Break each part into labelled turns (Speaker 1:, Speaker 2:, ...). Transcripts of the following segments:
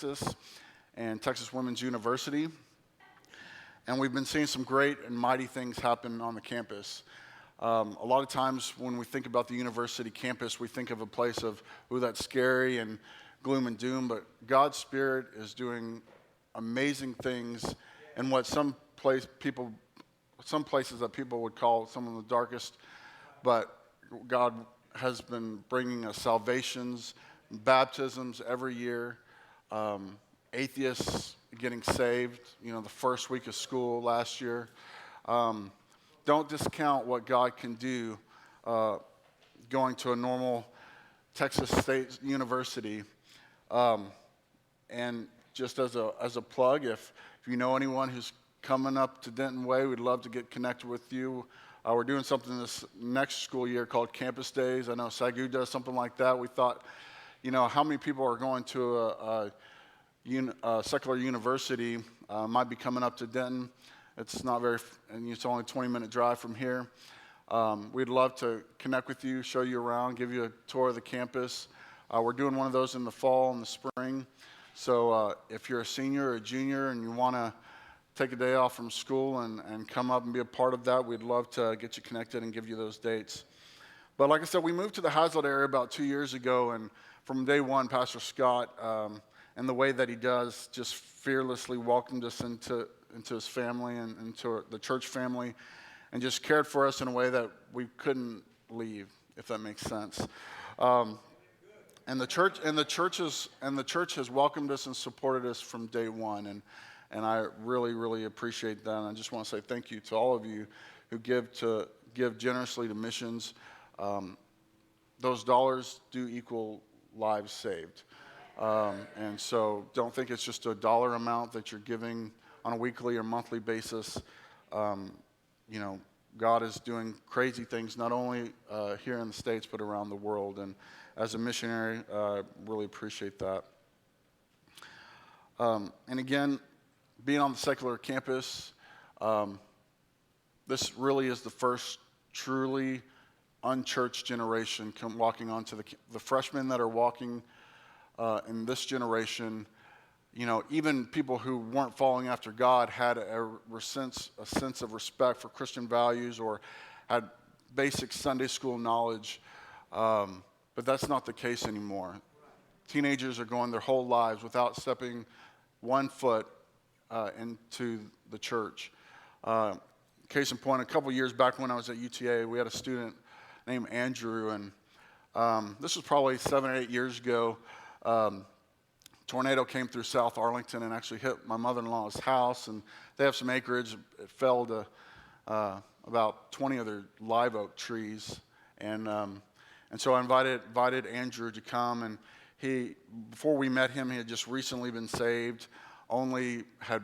Speaker 1: Texas and Texas Women's University. And we've been seeing some great and mighty things happen on the campus. A lot of times when we think about the university campus, we think of a place of, ooh, that's scary and gloom and doom, but God's Spirit is doing amazing things in what some places that people would call some of the darkest, but God has been bringing us salvations, baptisms every year, atheists getting saved, the first week of school last year. Don't discount what God can do going to a normal Texas State University. And just as a plug, if you know anyone who's coming up to Denton Way, we'd love to get connected with you. We're doing something this next school year called Campus Days. I know Sagu does something like that. We thought, how many people are going to a secular university might be coming up to Denton. It's not and it's only a 20-minute drive from here. We'd love to connect with you, show you around, give you a tour of the campus. We're doing one of those in the fall and the spring. So if you're a senior or a junior and you want to take a day off from school and come up and be a part of that, we'd love to get you connected and give you those dates. But like I said, we moved to the Hazlitt area about 2 years ago, and from day one, Pastor Scott, and the way that he does, just fearlessly welcomed us into his family and into the church family, and just cared for us in a way that we couldn't leave, if that makes sense. And the church has welcomed us and supported us from day one, and I really, really appreciate that. And I just want to say thank you to all of you who give generously to missions. Those dollars do equal lives saved. And so don't think it's just a dollar amount that you're giving on a weekly or monthly basis. God is doing crazy things, not only here in the States, but around the world. And as a missionary, really appreciate that. And again, being on the secular campus, this really is the first truly unchurched generation walking onto the freshmen that are walking in this generation. Even people who weren't following after God had a sense of respect for Christian values or had basic Sunday school knowledge, but that's not the case anymore. Teenagers are going their whole lives without stepping one foot into the church. Case in point, a couple years back when I was at UTA, we had a student named Andrew, and this was probably 7 or 8 years ago. Tornado came through South Arlington and actually hit my mother-in-law's house, and they have some acreage. It fell to about 20 of their live oak trees, and so I invited Andrew to come, and before we met him, he had just recently been saved, only had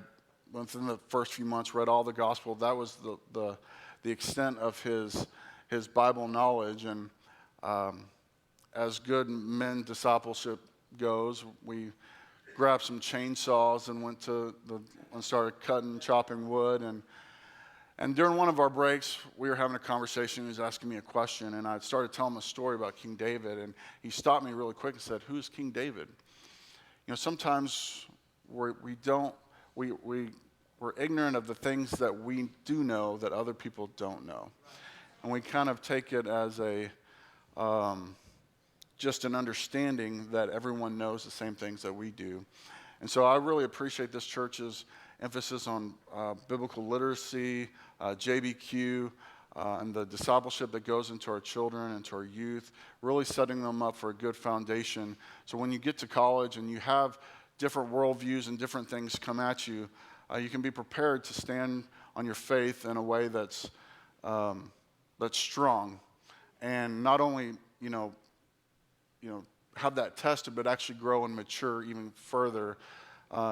Speaker 1: within the first few months read all the gospel. That was the extent of his Bible knowledge, and as good men discipleship goes, we grabbed some chainsaws and went and started cutting, chopping wood, and during one of our breaks, we were having a conversation. He was asking me a question, and I started telling him a story about King David, and he stopped me really quick and said, "Who's King David?" Sometimes we're ignorant of the things that we do know that other people don't know, and we kind of take it as just an understanding that everyone knows the same things that we do. And so I really appreciate this church's emphasis on biblical literacy, JBQ, and the discipleship that goes into our children and to our youth, really setting them up for a good foundation. So when you get to college and you have different worldviews and different things come at you, you can be prepared to stand on your faith in a way that's strong, and not only have that tested, but actually grow and mature even further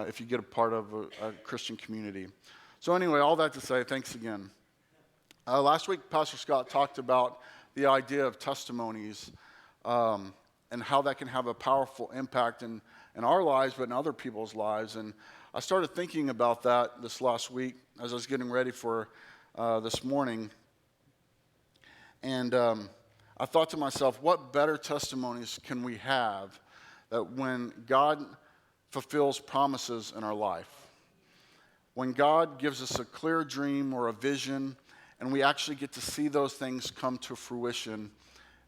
Speaker 1: if you get a part of a Christian community. So anyway, all that to say, thanks again. Last week, Pastor Scott talked about the idea of testimonies and how that can have a powerful impact in our lives, but in other people's lives. And I started thinking about that this last week as I was getting ready for this morning. And I thought to myself, what better testimonies can we have that when God fulfills promises in our life. When God gives us a clear dream or a vision, and we actually get to see those things come to fruition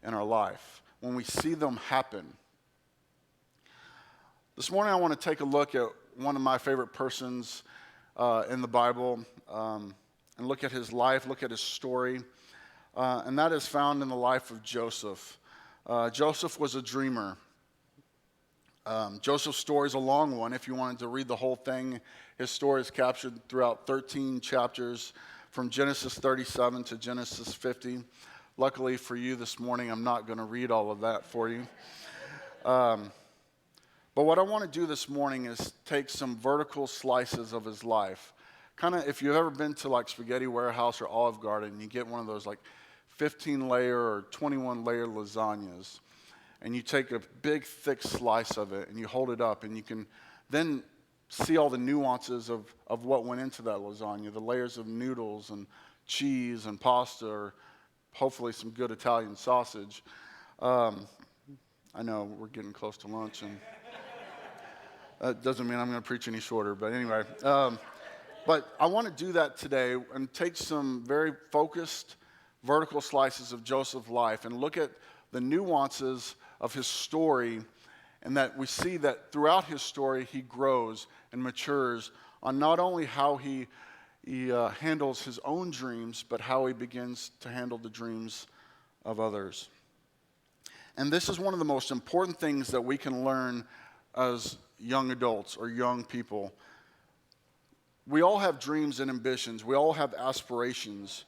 Speaker 1: in our life, when we see them happen. This morning I want to take a look at one of my favorite persons in the Bible, and look at his life, look at his story, and that is found in the life of Joseph. Joseph was a dreamer. Joseph's story is a long one. If you wanted to read the whole thing, his story is captured throughout 13 chapters from Genesis 37 to Genesis 50. Luckily for you this morning, I'm not going to read all of that for you. But what I want to do this morning is take some vertical slices of his life. Kind of, if you've ever been to like Spaghetti Warehouse or Olive Garden, you get one of those like 15-layer or 21-layer lasagnas. And you take a big, thick slice of it, and you hold it up, and you can then see all the nuances of what went into that lasagna, the layers of noodles and cheese and pasta, or hopefully some good Italian sausage. I know we're getting close to lunch, and that doesn't mean I'm going to preach any shorter, but anyway. But I want to do that today and take some very focused vertical slices of Joseph's life and look at the nuances of his story, and that we see that throughout his story he grows and matures on not only how he handles his own dreams, but how he begins to handle the dreams of others. And this is one of the most important things that we can learn as young adults or young people. We all have dreams and ambitions. We all have aspirations.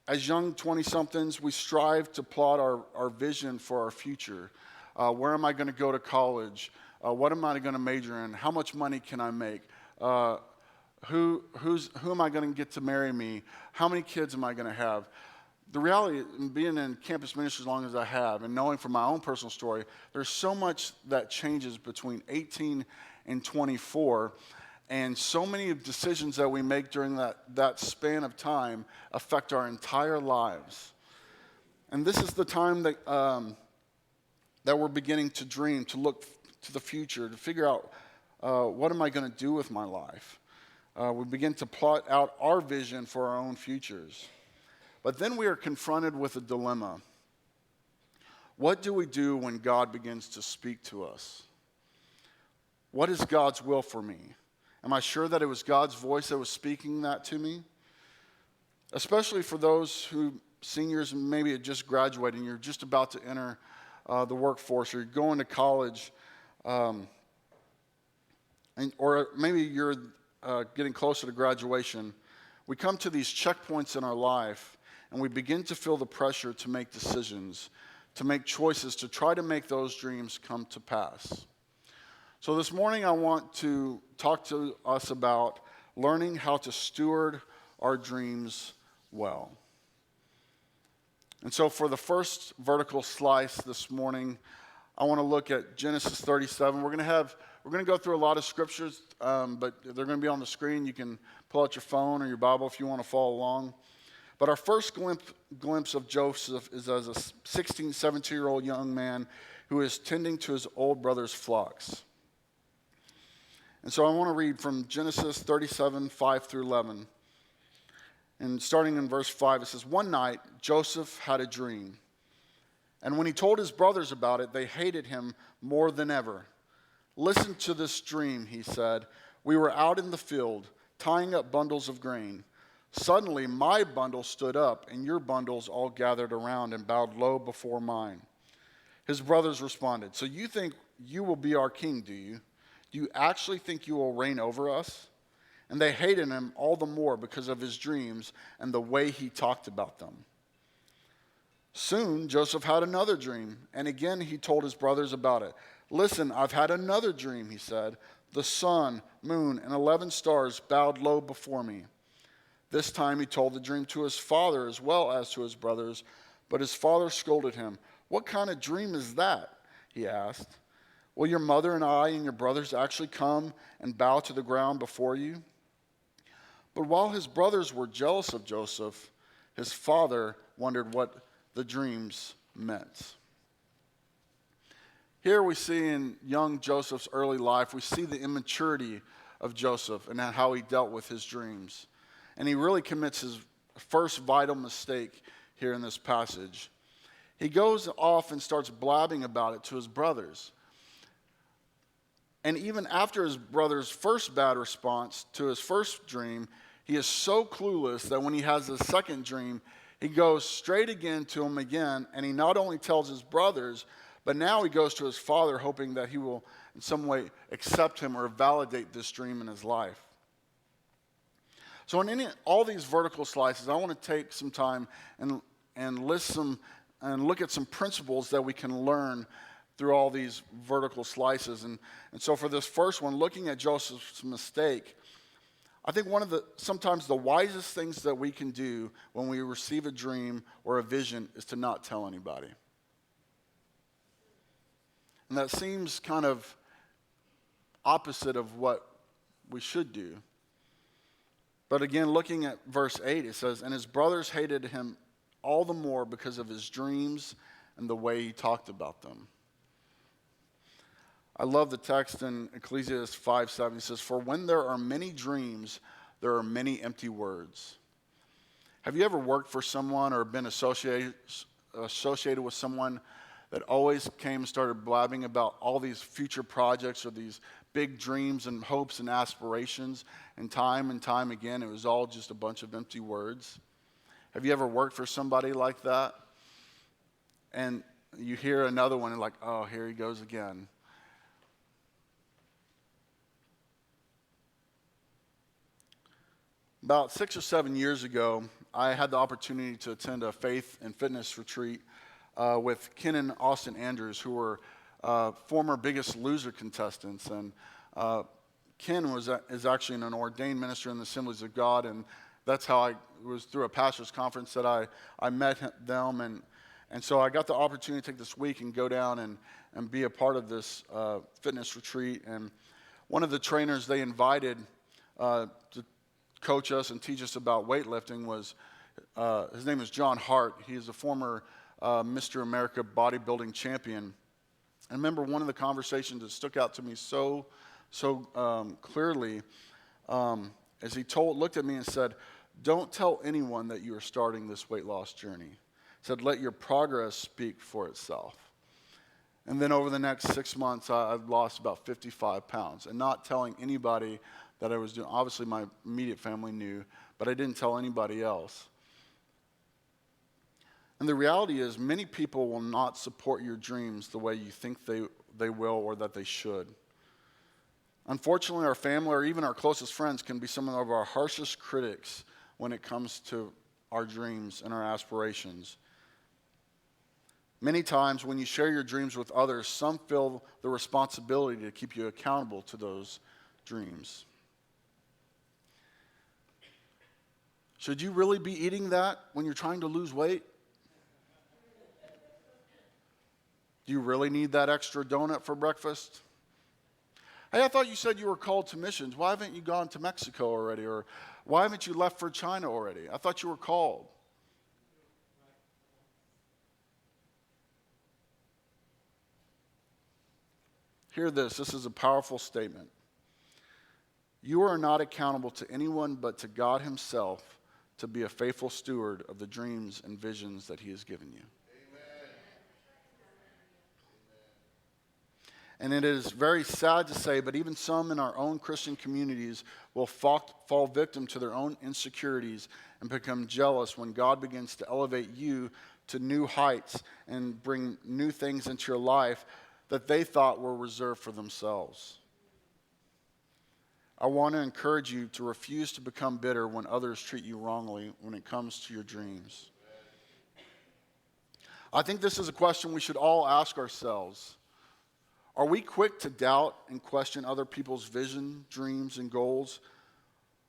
Speaker 1: As young 20-somethings, we strive to plot our vision for our future. Where am I going to go to college? What am I going to major in? How much money can I make? Who am I going to get to marry me? How many kids am I going to have? The reality, being in campus ministry as long as I have, and knowing from my own personal story, there's so much that changes between 18 and 24. And so many of decisions that we make during that span of time affect our entire lives. And this is the time that we're beginning to dream, to look to the future, to figure out what am I going to do with my life. We begin to plot out our vision for our own futures. But then we are confronted with a dilemma. What do we do when God begins to speak to us? What is God's will for me? Am I sure that it was God's voice that was speaking that to me? Especially for those who, seniors, maybe had just graduated and you're just about to enter the workforce, or you're going to college, or maybe you're getting closer to graduation. We come to these checkpoints in our life, and we begin to feel the pressure to make decisions, to make choices, to try to make those dreams come to pass. So this morning I want to talk to us about learning how to steward our dreams well. And so for the first vertical slice this morning, I want to look at Genesis 37. We're going to go through a lot of scriptures, but they're going to be on the screen. You can pull out your phone or your Bible if you want to follow along. But our first glimpse of Joseph is as a 16, 17-year-old young man who is tending to his old brother's flocks. And so I want to read from Genesis 37, 5 through 11. And starting in verse 5, it says, "One night Joseph had a dream. And when he told his brothers about it, they hated him more than ever. 'Listen to this dream,' he said. 'We were out in the field, tying up bundles of grain. Suddenly my bundle stood up, and your bundles all gathered around and bowed low before mine.' His brothers responded, 'So you think you will be our king, do you? Do you actually think you will reign over us?' And they hated him all the more because of his dreams and the way he talked about them. Soon Joseph had another dream, and again he told his brothers about it. 'Listen, I've had another dream,' he said. 'The sun, moon, and 11 stars bowed low before me.' This time he told the dream to his father as well as to his brothers, but his father scolded him. 'What kind of dream is that?' he asked. 'Will your mother and I and your brothers actually come and bow to the ground before you?' But while his brothers were jealous of Joseph, his father wondered what the dreams meant." Here we see in young Joseph's early life, we see the immaturity of Joseph and how he dealt with his dreams. And he really commits his first vital mistake here in this passage. He goes off and starts blabbing about it to his brothers. And even after his brother's first bad response to his first dream, he is so clueless that when he has his second dream, he goes straight again to him again, and he not only tells his brothers, but now he goes to his father hoping that he will in some way accept him or validate this dream in his life. So in all these vertical slices, I want to take some time and list some and look at some principles that we can learn through all these vertical slices. And so for this first one, looking at Joseph's mistake, I think sometimes the wisest things that we can do when we receive a dream or a vision is to not tell anybody. And that seems kind of opposite of what we should do. But again, looking at verse 8, it says, "And his brothers hated him all the more because of his dreams and the way he talked about them." I love the text in Ecclesiastes 5:7. It says, "For when there are many dreams, there are many empty words." Have you ever worked for someone or been associated with someone that always came and started blabbing about all these future projects or these big dreams and hopes and aspirations, and time again, it was all just a bunch of empty words? Have you ever worked for somebody like that? And you hear another one and like, oh, here he goes again. About 6 or 7 years ago, I had the opportunity to attend a faith and fitness retreat with Ken and Austin Andrews, who were former Biggest Loser contestants. And Ken is actually an ordained minister in the Assemblies of God, and that's how it was through a pastor's conference that I met them. And so I got the opportunity to take this week and go down and be a part of this fitness retreat. And one of the trainers they invited to coach us and teach us about weightlifting was, his name is John Hart. He is a former Mr. America bodybuilding champion. I remember one of the conversations that stuck out to me so clearly as he looked at me and said, "Don't tell anyone that you are starting this weight loss journey." He said, "Let your progress speak for itself." And then over the next 6 months, I've lost about 55 pounds, and not telling anybody that I was doing. Obviously, my immediate family knew, but I didn't tell anybody else. And the reality is, many people will not support your dreams the way you think they will or that they should. Unfortunately, our family or even our closest friends can be some of our harshest critics when it comes to our dreams and our aspirations. Many times when you share your dreams with others, some feel the responsibility to keep you accountable to those dreams. Should you really be eating that when you're trying to lose weight? Do you really need that extra donut for breakfast? Hey, I thought you said you were called to missions. Why haven't you gone to Mexico already? Or why haven't you left for China already? I thought you were called. Hear this. This is a powerful statement. You are not accountable to anyone but to God himself to be a faithful steward of the dreams and visions that he has given you. And it is very sad to say, but even some in our own Christian communities will fall victim to their own insecurities and become jealous when God begins to elevate you to new heights and bring new things into your life that they thought were reserved for themselves. I want to encourage you to refuse to become bitter when others treat you wrongly when it comes to your dreams. I think this is a question we should all ask ourselves. Are we quick to doubt and question other people's vision, dreams, and goals?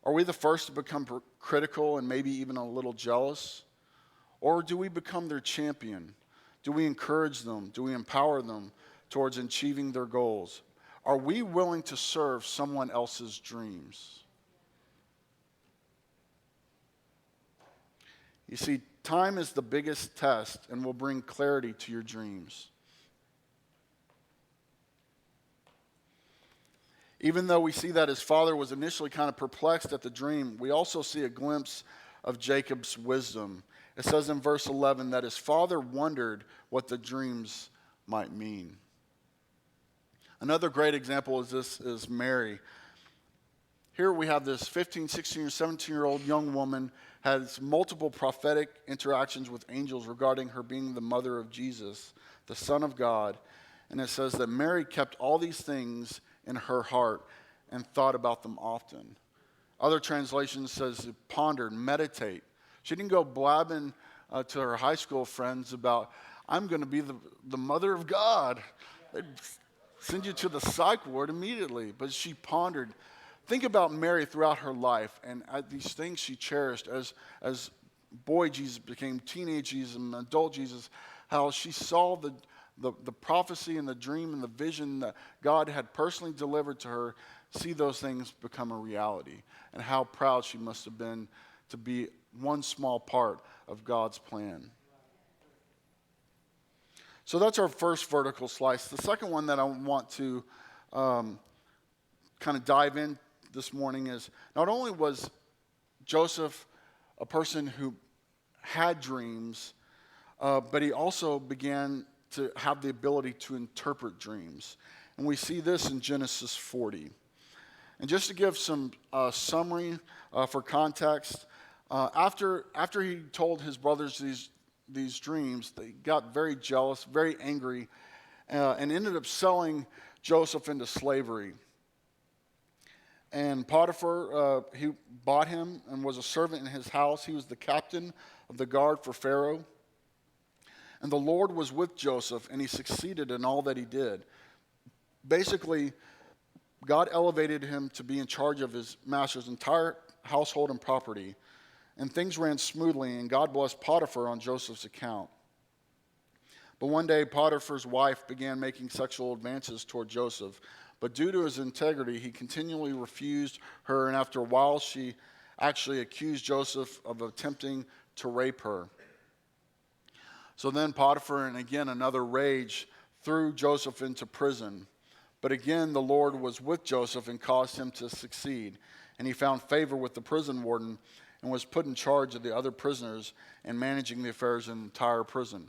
Speaker 1: Are we the first to become critical and maybe even a little jealous? Or do we become their champion? Do we encourage them? Do we empower them towards achieving their goals? Are we willing to serve someone else's dreams? You see, time is the biggest test and will bring clarity to your dreams. Even though we see that his father was initially kind of perplexed at the dream, we also see a glimpse of Jacob's wisdom. It says in verse 11 that his father wondered what the dreams might mean. Another great example is Mary. Here we have this 15, 16, or 17-year-old young woman has multiple prophetic interactions with angels regarding her being the mother of Jesus, the Son of God. And it says that Mary kept all these things in her heart and thought about them often. Other translations says pondered, meditate. She didn't go blabbing to her high school friends about, I'm going to be the mother of God. They'd send you to the psych ward immediately. But she pondered. Think about Mary throughout her life and these things she cherished as boy Jesus became teenage Jesus and adult Jesus, how she saw the prophecy and the dream and the vision that God had personally delivered to her, see those things become a reality, and how proud she must have been to be one small part of God's plan. So that's our first vertical slice. The second one that I want to kind of dive in this morning is, not only was Joseph a person who had dreams, but he also began to have the ability to interpret dreams. And we see this in Genesis 40. And just to give some summary for context, after he told his brothers these dreams, they got very jealous, very angry, and ended up selling Joseph into slavery. And Potiphar, he bought him and was a servant in his house. He was the captain of the guard for Pharaoh. And the Lord was with Joseph, and he succeeded in all that he did. Basically, God elevated him to be in charge of his master's entire household and property. And things ran smoothly, and God blessed Potiphar on Joseph's account. But one day, Potiphar's wife began making sexual advances toward Joseph. But due to his integrity, he continually refused her, and after a while, she actually accused Joseph of attempting to rape her. So then Potiphar, and again another rage, threw Joseph into prison. But again, the Lord was with Joseph and caused him to succeed. And he found favor with the prison warden and was put in charge of the other prisoners and managing the affairs in the entire prison.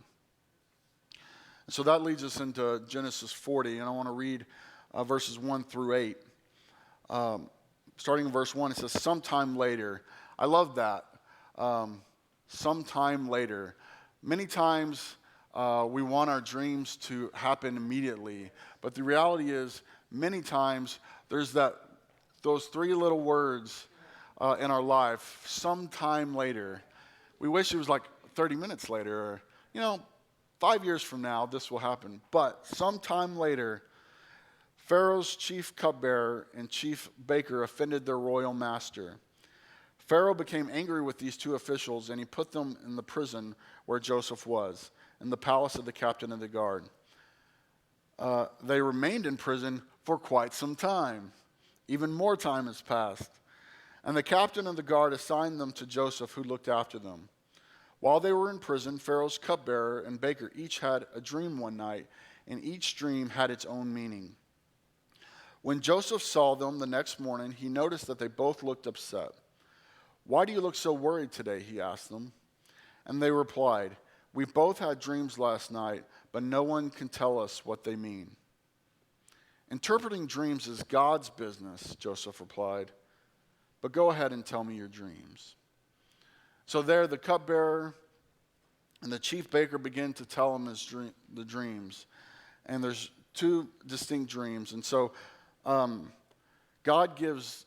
Speaker 1: And so that leads us into Genesis 40, and I want to read verses 1 through 8. Starting in verse 1, it says, sometime later. I love that. Sometime later. Many times we want our dreams to happen immediately, but the reality is many times there's those three little words in our life, sometime later. We wish it was like 30 minutes later, or 5 years from now this will happen. But sometime later, Pharaoh's chief cupbearer and chief baker offended their royal master. Pharaoh became angry with these two officials, and he put them in the prison where Joseph was, in the palace of the captain of the guard. They remained in prison for quite some time. Even more time has passed. And the captain of the guard assigned them to Joseph, who looked after them. While they were in prison, Pharaoh's cupbearer and baker each had a dream one night, and each dream had its own meaning. When Joseph saw them the next morning, he noticed that they both looked upset. Why do you look so worried today? He asked them. And they replied, we both had dreams last night, but no one can tell us what they mean. Interpreting dreams is God's business, Joseph replied. But go ahead and tell me your dreams. So there the cupbearer and the chief baker begin to tell him the dreams. And there's two distinct dreams. And so God gives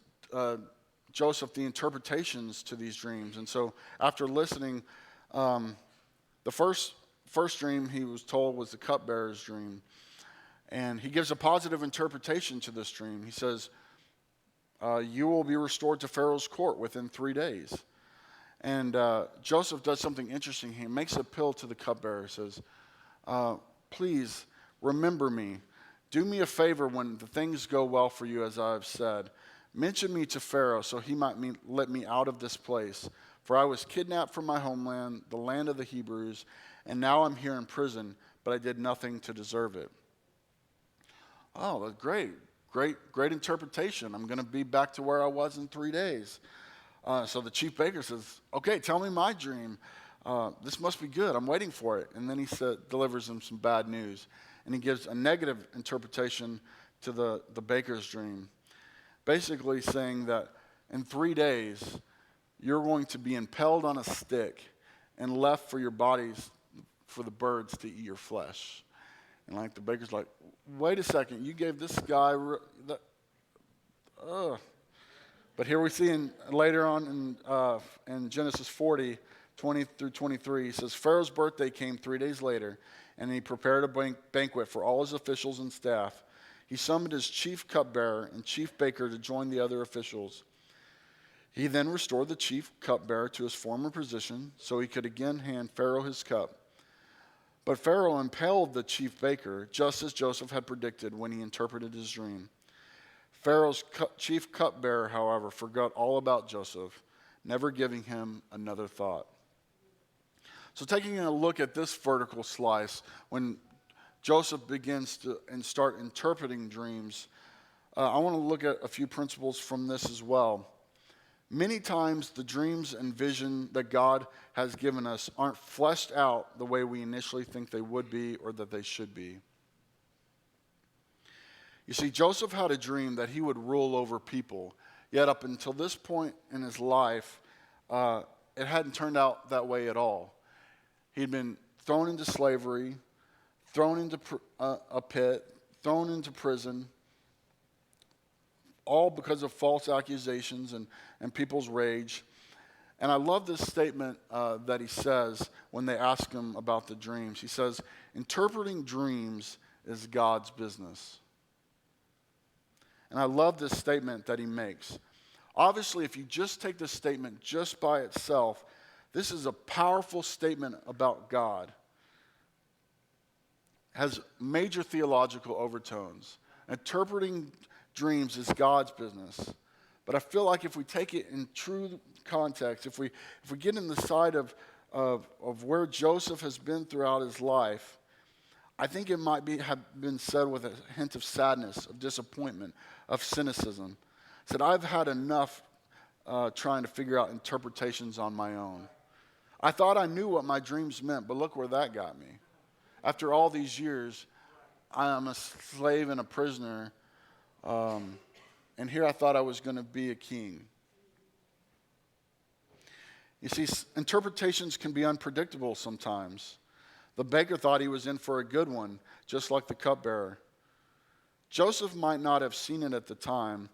Speaker 1: Joseph the interpretations to these dreams. And so after listening, the first dream he was told was the cupbearer's dream. And he gives a positive interpretation to this dream. He says, you will be restored to Pharaoh's court within 3 days. And Joseph does something interesting. He makes an appeal to the cupbearer. He says, please remember me. Do me a favor when the things go well for you, as I have said. Mention me to Pharaoh so he might let me out of this place. For I was kidnapped from my homeland, the land of the Hebrews, and now I'm here in prison, but I did nothing to deserve it. Oh, that's great. great interpretation. I'm going to be back to where I was in 3 days. So the chief baker says, okay, tell me my dream. This must be good. I'm waiting for it. And then he delivers him some bad news. And he gives a negative interpretation to the baker's dream, basically saying that in 3 days, you're going to be impaled on a stick and left for your bodies, for the birds to eat your flesh. And like the baker's like, wait a second, you gave this guy But here we see later on in Genesis 40, 20 through 23, he says, Pharaoh's birthday came 3 days later, and he prepared a banquet for all his officials and staff. He summoned his chief cupbearer and chief baker to join the other officials. He then restored the chief cupbearer to his former position so he could again hand Pharaoh his cup. But Pharaoh impaled the chief baker, just as Joseph had predicted when he interpreted his dream. Pharaoh's chief cupbearer, however, forgot all about Joseph, never giving him another thought. So taking a look at this vertical slice, when Joseph begins to start interpreting dreams, I want to look at a few principles from this as well. Many times the dreams and vision that God has given us aren't fleshed out the way we initially think they would be or that they should be. You see, Joseph had a dream that he would rule over people, yet up until this point in his life, it hadn't turned out that way at all. He'd been thrown into slavery, thrown into a pit, thrown into prison, all because of false accusations and people's rage. And I love this statement that he says when they ask him about the dreams. He says, interpreting dreams is God's business. And I love this statement that he makes. Obviously, if you just take this statement just by itself, this is a powerful statement about God. It has major theological overtones. Interpreting dreams is God's business. But I feel like if we take it in true context, if we get in the side of where Joseph has been throughout his life, I think it might have been said with a hint of sadness, of disappointment, of cynicism. Said, I've had enough trying to figure out interpretations on my own. I thought I knew what my dreams meant, but look where that got me. After all these years, I am a slave and a prisoner, and here I thought I was going to be a king. You see, interpretations can be unpredictable sometimes. The baker thought he was in for a good one, just like the cupbearer. Joseph might not have seen it at the time,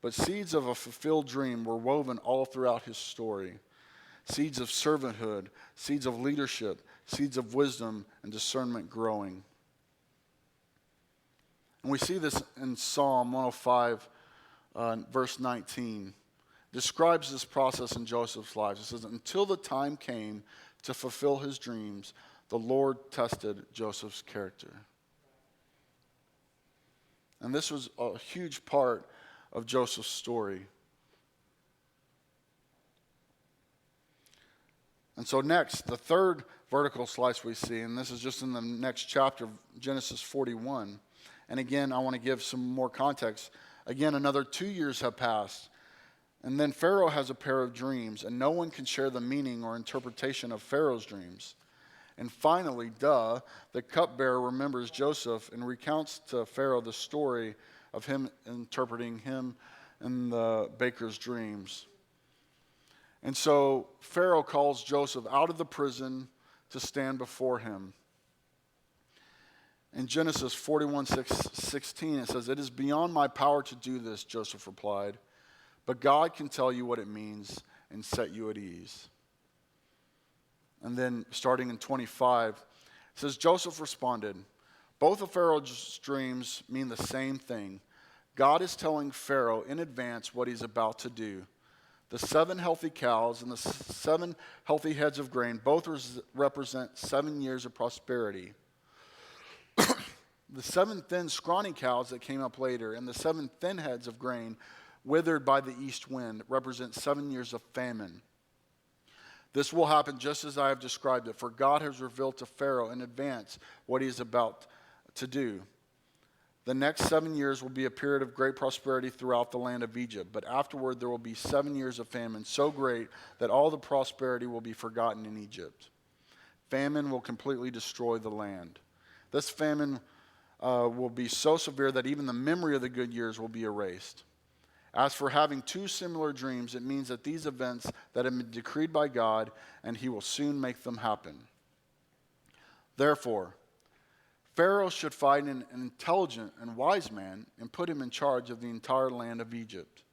Speaker 1: but seeds of a fulfilled dream were woven all throughout his story. Seeds of servanthood, seeds of leadership, seeds of wisdom and discernment growing. And we see this in Psalm 105, verse 19. It describes this process in Joseph's life. It says, until the time came to fulfill his dreams, the Lord tested Joseph's character. And this was a huge part of Joseph's story. And so next, the third vertical slice we see, and this is just in the next chapter of Genesis 41. And again, I want to give some more context. Again, another 2 years have passed. And then Pharaoh has a pair of dreams, and no one can share the meaning or interpretation of Pharaoh's dreams. And finally, the cupbearer remembers Joseph and recounts to Pharaoh the story of him interpreting him and the baker's dreams. And so Pharaoh calls Joseph out of the prison to stand before him. In Genesis 41:16, it says, it is beyond my power to do this, Joseph replied, but God can tell you what it means and set you at ease. And then starting in 25, it says, Joseph responded, both of Pharaoh's dreams mean the same thing. God is telling Pharaoh in advance what he's about to do. The 7 healthy cows and the 7 healthy heads of grain both represent 7 years of prosperity. The 7 thin, scrawny cows that came up later and the 7 thin heads of grain withered by the east wind represent 7 years of famine. This will happen just as I have described it, for God has revealed to Pharaoh in advance what he is about to do. The next 7 years will be a period of great prosperity throughout the land of Egypt, but afterward there will be 7 years of famine so great that all the prosperity will be forgotten in Egypt. Famine will completely destroy the land. This famine will be so severe that even the memory of the good years will be erased. As for having two similar dreams, it means that these events that have been decreed by God, and he will soon make them happen. Therefore, Pharaoh should find an intelligent and wise man and put him in charge of the entire land of Egypt.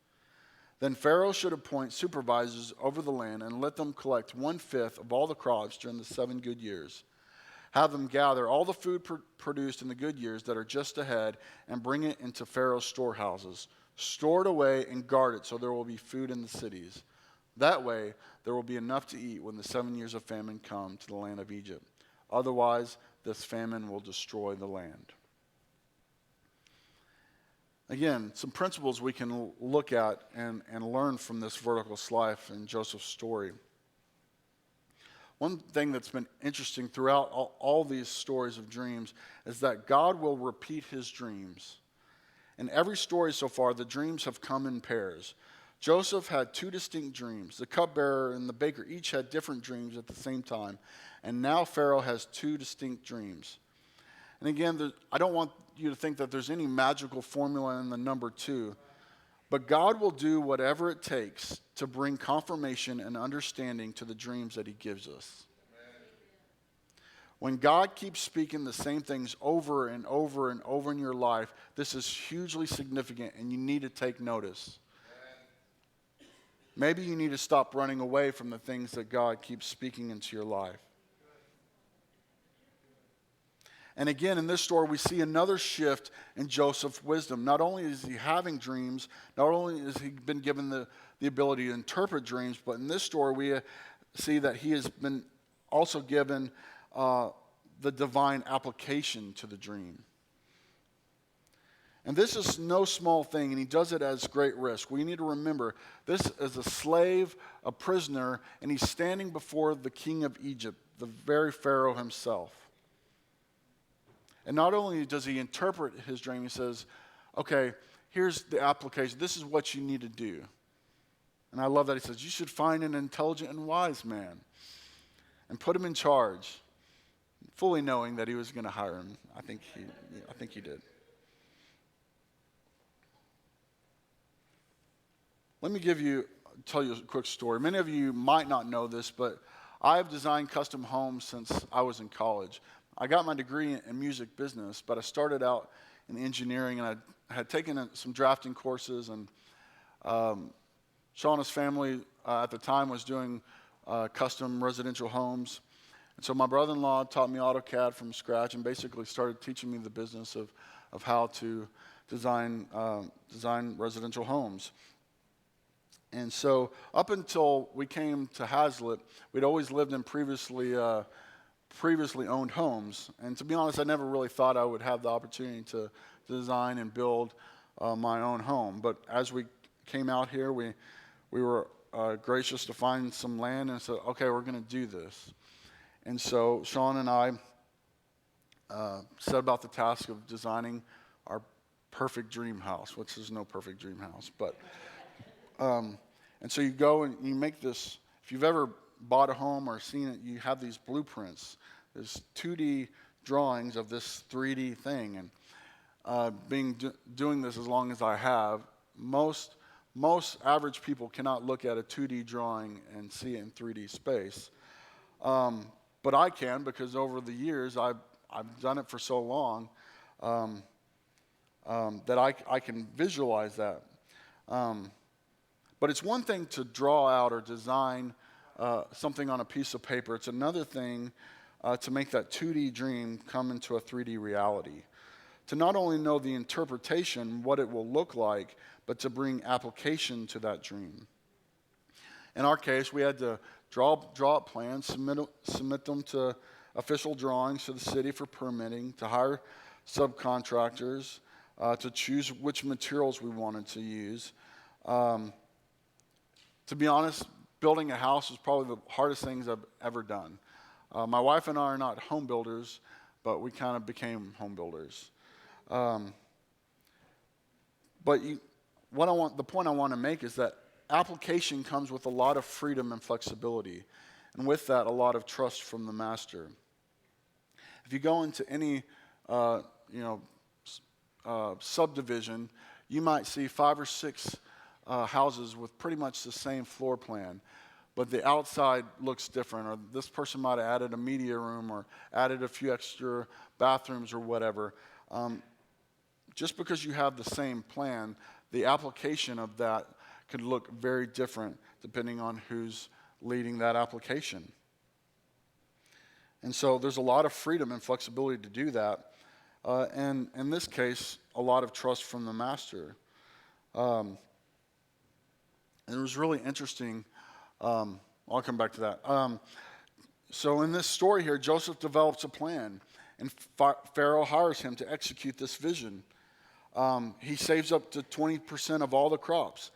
Speaker 1: Then Pharaoh should appoint supervisors over the land and let them collect 1/5 of all the crops during the 7 good years. Have them gather all the food produced in the good years that are just ahead and bring it into Pharaoh's storehouses. Store it away and guard it so there will be food in the cities. That way, there will be enough to eat when the 7 years of famine come to the land of Egypt. Otherwise, this famine will destroy the land. Again, some principles we can look at and learn from this vertical slice in Joseph's story. One thing that's been interesting throughout all these stories of dreams is that God will repeat his dreams. In every story so far, the dreams have come in pairs. Joseph had 2 distinct dreams. The cupbearer and the baker each had different dreams at the same time. And now Pharaoh has 2 distinct dreams. And again, I don't want you to think that there's any magical formula in the number 2. But God will do whatever it takes to bring confirmation and understanding to the dreams that he gives us. Amen. When God keeps speaking the same things over and over and over in your life, this is hugely significant and you need to take notice. Amen. Maybe you need to stop running away from the things that God keeps speaking into your life. And again, in this story, we see another shift in Joseph's wisdom. Not only is he having dreams, not only has he been given the ability to interpret dreams, but in this story, we see that he has been also given the divine application to the dream. And this is no small thing, and he does it at great risk. We need to remember, this is a slave, a prisoner, and he's standing before the king of Egypt, the very Pharaoh himself. And not only does he interpret his dream, he says, okay, here's the application. This is what you need to do. And I love that he says, you should find an intelligent and wise man and put him in charge, fully knowing that he was going to hire him. I think he did. Let me tell you a quick story. Many of you might not know this, but I've designed custom homes since I was in college. I got my degree in music business, but I started out in engineering, and I had taken some drafting courses, and Shauna's family at the time was doing custom residential homes. And so my brother-in-law taught me AutoCAD from scratch and basically started teaching me the business of how to design residential homes. And so up until we came to Hazlitt, we'd always lived in previously owned homes. And to be honest, I never really thought I would have the opportunity to design and build my own home. But as we came out here, we were gracious to find some land and said, okay, we're going to do this. And so Sean and I set about the task of designing our perfect dream house, which is no perfect dream house. But and so you go and you make this, if you've ever bought a home or seen it, you have these blueprints. There's 2D drawings of this 3D thing. And doing this as long as I have, most average people cannot look at a 2D drawing and see it in 3D space. But I can, because over the years I've done it for so long that I can visualize that. But it's one thing to draw out or design something on a piece of paper. It's another thing to make that 2D dream come into a 3D reality. To not only know the interpretation, what it will look like, but to bring application to that dream. In our case, we had to draw up plans, submit them to official drawings to the city for permitting, to hire subcontractors, to choose which materials we wanted to use. To be honest, building a house was probably the hardest things I've ever done. My wife and I are not home builders, but we kind of became home builders. But the point I want to make is that application comes with a lot of freedom and flexibility, and with that, a lot of trust from the master. If you go into any, subdivision, you might see 5 or 6 houses with pretty much the same floor plan, but the outside looks different, or this person might have added a media room or added a few extra bathrooms or whatever. Just because you have the same plan, the application of that could look very different depending on who's leading that application. And so there's a lot of freedom and flexibility to do that. And in this case, a lot of trust from the master. And it was really interesting. I'll come back to that. So in this story here, Joseph develops a plan, and Pharaoh hires him to execute this vision. He saves up to 20% of all the crops.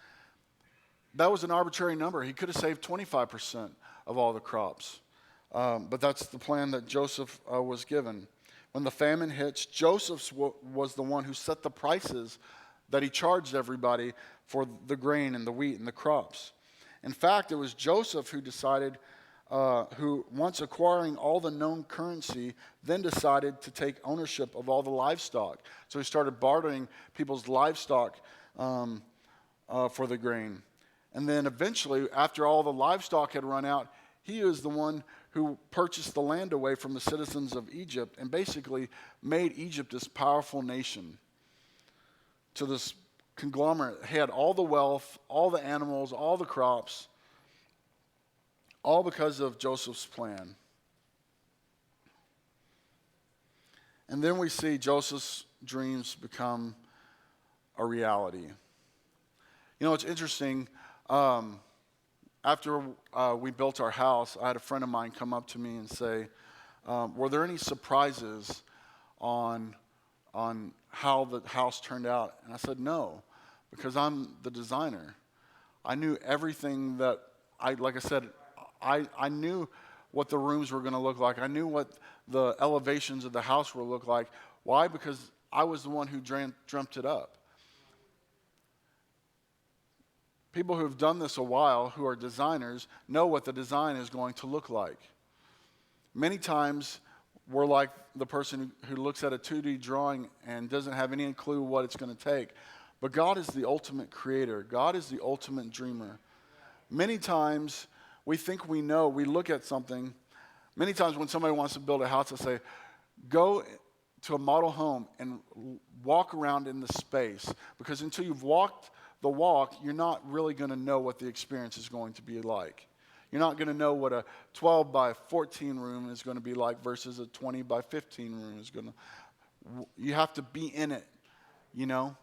Speaker 1: That was an arbitrary number. He could have saved 25% of all the crops. But that's the plan that Joseph was given. When the famine hits, Joseph was the one who set the prices that he charged everybody for the grain and the wheat and the crops. In fact, it was Joseph who decided, who once acquiring all the known currency, then decided to take ownership of all the livestock. So he started bartering people's livestock for the grain. And then eventually, after all the livestock had run out, he was the one who purchased the land away from the citizens of Egypt and basically made Egypt this powerful nation. To this conglomerate, he had all the wealth, all the animals, all the crops, all because of Joseph's plan. And then we see Joseph's dreams become a reality. You know, it's interesting. After we built our house, I had a friend of mine come up to me and say, were there any surprises on how the house turned out? And I said, no, because I'm the designer. I knew everything that, like I said, I knew what the rooms were going to look like. I knew what the elevations of the house will look like. Why? Because I was the one who dreamt it up. People who have done this a while, who are designers, know what the design is going to look like. Many times, we're like the person who looks at a 2D drawing and doesn't have any clue what it's going to take. But God is the ultimate creator. God is the ultimate dreamer. Many times, we think we know. We look at something. Many times when somebody wants to build a house, I say, go to a model home and walk around in the space. Because until you've walked the walk, you're not really going to know what the experience is going to be like. You're not going to know what a 12 by 14 room is going to be like versus a 20 by 15 room is going to. You have to be in it, you know.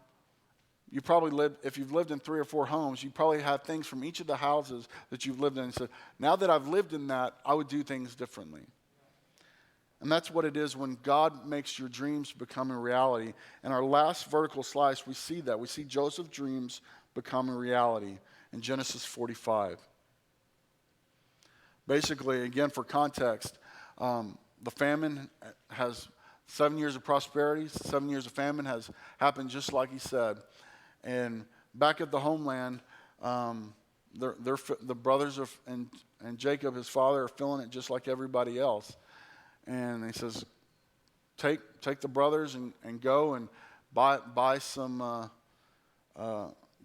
Speaker 1: You probably if you've lived in 3 or 4 homes, you probably have things from each of the houses that you've lived in and said, now that I've lived in that, I would do things differently. And that's what it is when God makes your dreams become a reality. In our last vertical slice, we see that. We see Joseph's dreams become a reality in Genesis 45. Basically, again, for context, the famine has 7 years of prosperity, 7 years of famine has happened just like he said. And back at the homeland, the brothers and Jacob, his father, are feeling it just like everybody else. And he says, take the brothers and go and buy some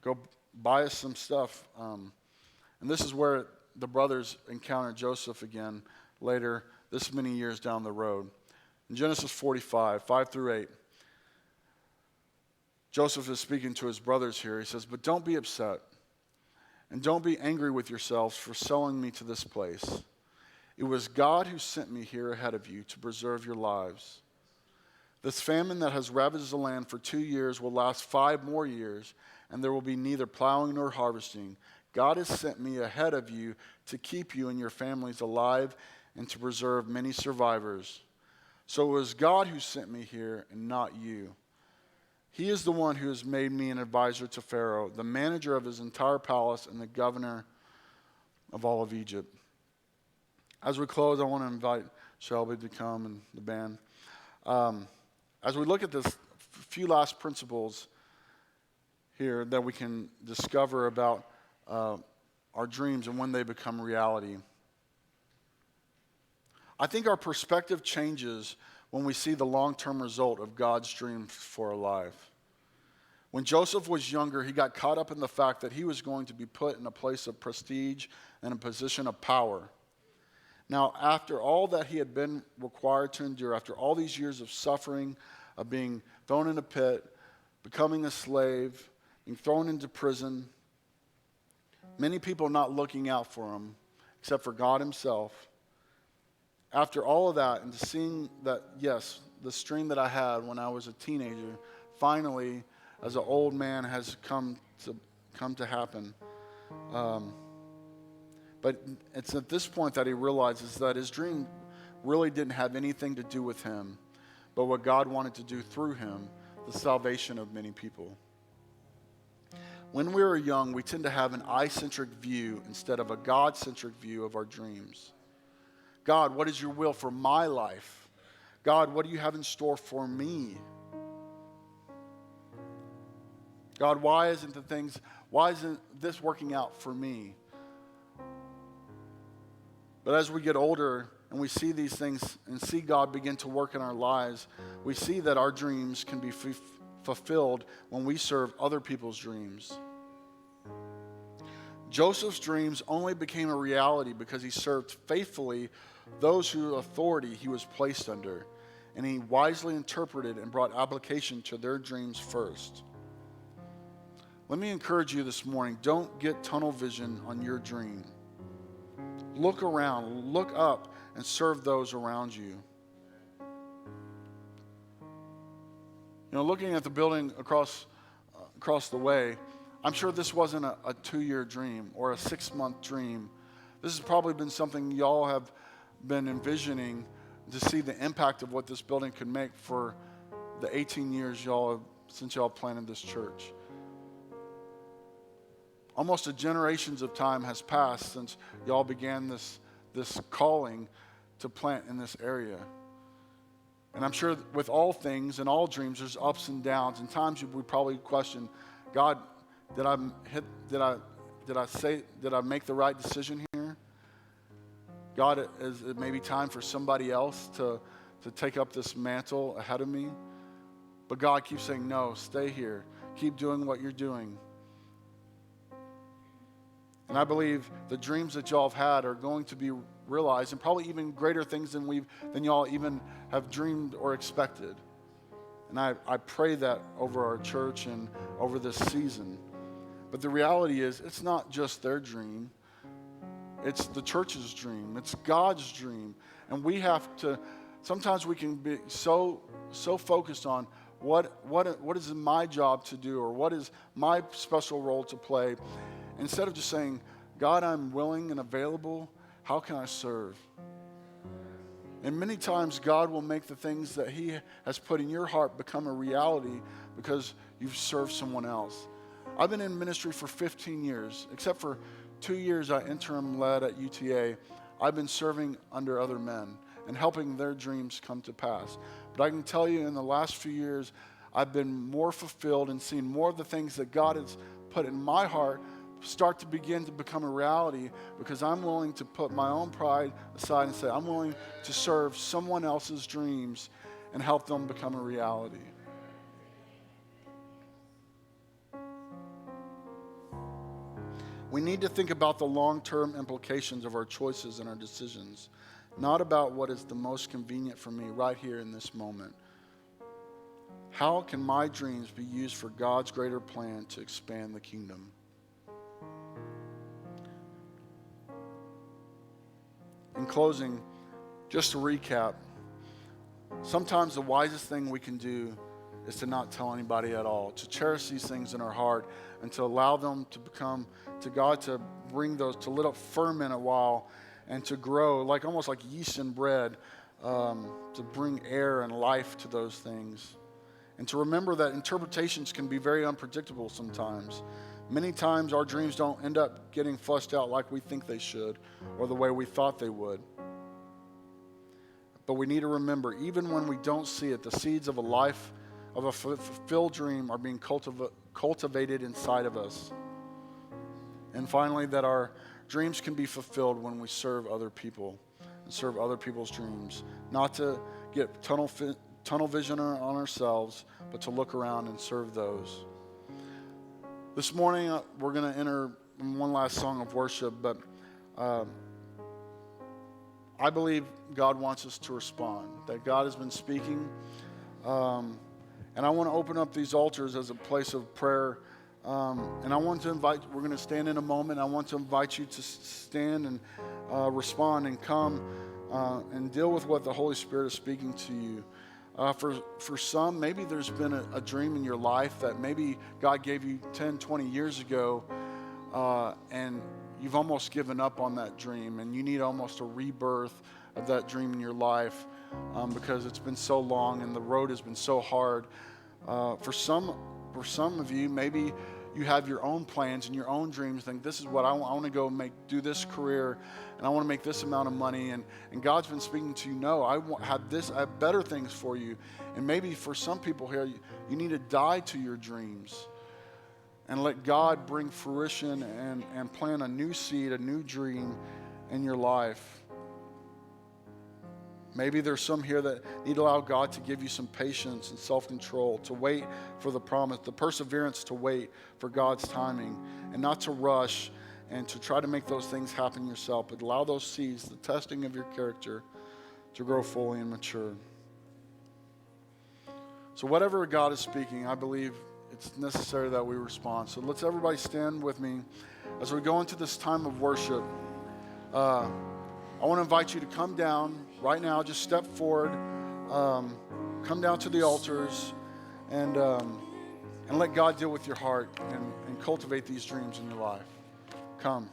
Speaker 1: go buy us some stuff. And this is where the brothers encounter Joseph again later, this many years down the road. In Genesis 45, 5 through 8, Joseph is speaking to his brothers here. He says, but don't be upset, and don't be angry with yourselves for selling me to this place. It was God who sent me here ahead of you to preserve your lives. This famine that has ravaged the land for 2 years will last 5 more years, and there will be neither plowing nor harvesting. God has sent me ahead of you to keep you and your families alive and to preserve many survivors. So it was God who sent me here and not you. He is the one who has made me an advisor to Pharaoh, the manager of his entire palace and the governor of all of Egypt. As we close, I want to invite Shelby to come and the band. As we look at this few last principles, here that we can discover about our dreams and when they become reality. I think our perspective changes when we see the long-term result of God's dream for our life. When Joseph was younger, he got caught up in the fact that he was going to be put in a place of prestige and a position of power. Now, after all that he had been required to endure, after all these years of suffering, of being thrown in a pit, becoming a slave, being thrown into prison, many people not looking out for him, except for God himself. After all of that, and seeing that, yes, the dream that I had when I was a teenager, finally, as an old man, has come to happen. But it's at this point that he realizes that his dream really didn't have anything to do with him, but what God wanted to do through him, the salvation of many people. When we are young, we tend to have an I-centric view instead of a God-centric view of our dreams. God, what is your will for my life? God, what do you have in store for me? God, why isn't this working out for me? But as we get older and we see these things and see God begin to work in our lives, we see that our dreams can be fulfilled when we serve other people's dreams. Joseph's dreams only became a reality because he served faithfully those whose authority he was placed under, and he wisely interpreted and brought application to their dreams first. Let me encourage you this morning, don't get tunnel vision on your dream. Look around, look up, and serve those around you. Looking at the building across the way, I'm sure this wasn't a 2-year dream or a 6-month dream. This has probably been something y'all have been envisioning to see the impact of what this building could make for the 18 years since y'all planted this church. Almost a generations of time has passed since y'all began this calling to plant in this area. And I'm sure with all things and all dreams, there's ups and downs. And times we probably question, God, did I make the right decision here? God, is it maybe time for somebody else to take up this mantle ahead of me? But God keeps saying, no, stay here. Keep doing what you're doing. And I believe the dreams that y'all have had are going to be realized, and probably even greater things than y'all even have dreamed or expected. And I pray that over our church and over this season. But the reality is, it's not just their dream. It's the church's dream. It's God's dream. And we have to, sometimes we can be so focused on what is my job to do, or what is my special role to play, instead of just saying, God, I'm willing and available. How can I serve? And many times God will make the things that he has put in your heart become a reality because you've served someone else. I've been in ministry for 15 years. Except for 2 years I interim led at UTA. I've been serving under other men and helping their dreams come to pass. But I can tell you in the last few years, I've been more fulfilled and seen more of the things that God has put in my heart start to begin to become a reality, because I'm willing to put my own pride aside and say, I'm willing to serve someone else's dreams and help them become a reality. We need to think about the long-term implications of our choices and our decisions, not about what is the most convenient for me right here in this moment. How can my dreams be used for God's greater plan to expand the kingdom? In closing, just to recap, sometimes the wisest thing we can do is to not tell anybody at all, to cherish these things in our heart and to allow them to become, to God to bring those, to let it ferment a while and to grow, like almost like yeast in bread, to bring air and life to those things. And to remember that interpretations can be very unpredictable sometimes. Many times our dreams don't end up getting fleshed out like we think they should or the way we thought they would. But we need to remember, even when we don't see it, the seeds of a life, of a fulfilled dream are being cultivated inside of us. And finally, that our dreams can be fulfilled when we serve other people and serve other people's dreams. Not to get tunnel vision on ourselves, but to look around and serve those. This morning, we're going to enter in one last song of worship, but I believe God wants us to respond, that God has been speaking. And I want to open up these altars as a place of prayer. And I want to invite, we're going to stand in a moment. I want to invite you to stand and respond and come and deal with what the Holy Spirit is speaking to you. For some, maybe there's been a dream in your life that maybe God gave you 10, 20 years ago, and you've almost given up on that dream, and you need almost a rebirth of that dream in your life because it's been so long and the road has been so hard. For some of you, maybe you have your own plans and your own dreams. Think, this is what I want to go do this career, and I want to make this amount of money. And God's been speaking to you, no, I have better things for you. And maybe for some people here, you need to die to your dreams and let God bring fruition and plant a new seed, a new dream in your life. Maybe there's some here that need to allow God to give you some patience and self-control, to wait for the promise, the perseverance to wait for God's timing, and not to rush and to try to make those things happen yourself, but allow those seeds, the testing of your character, to grow fully and mature. So whatever God is speaking, I believe it's necessary that we respond. So let's everybody stand with me as we go into this time of worship. I want to invite you to come down right now. Just step forward, come down to the altars, and let God deal with your heart and cultivate these dreams in your life. Come.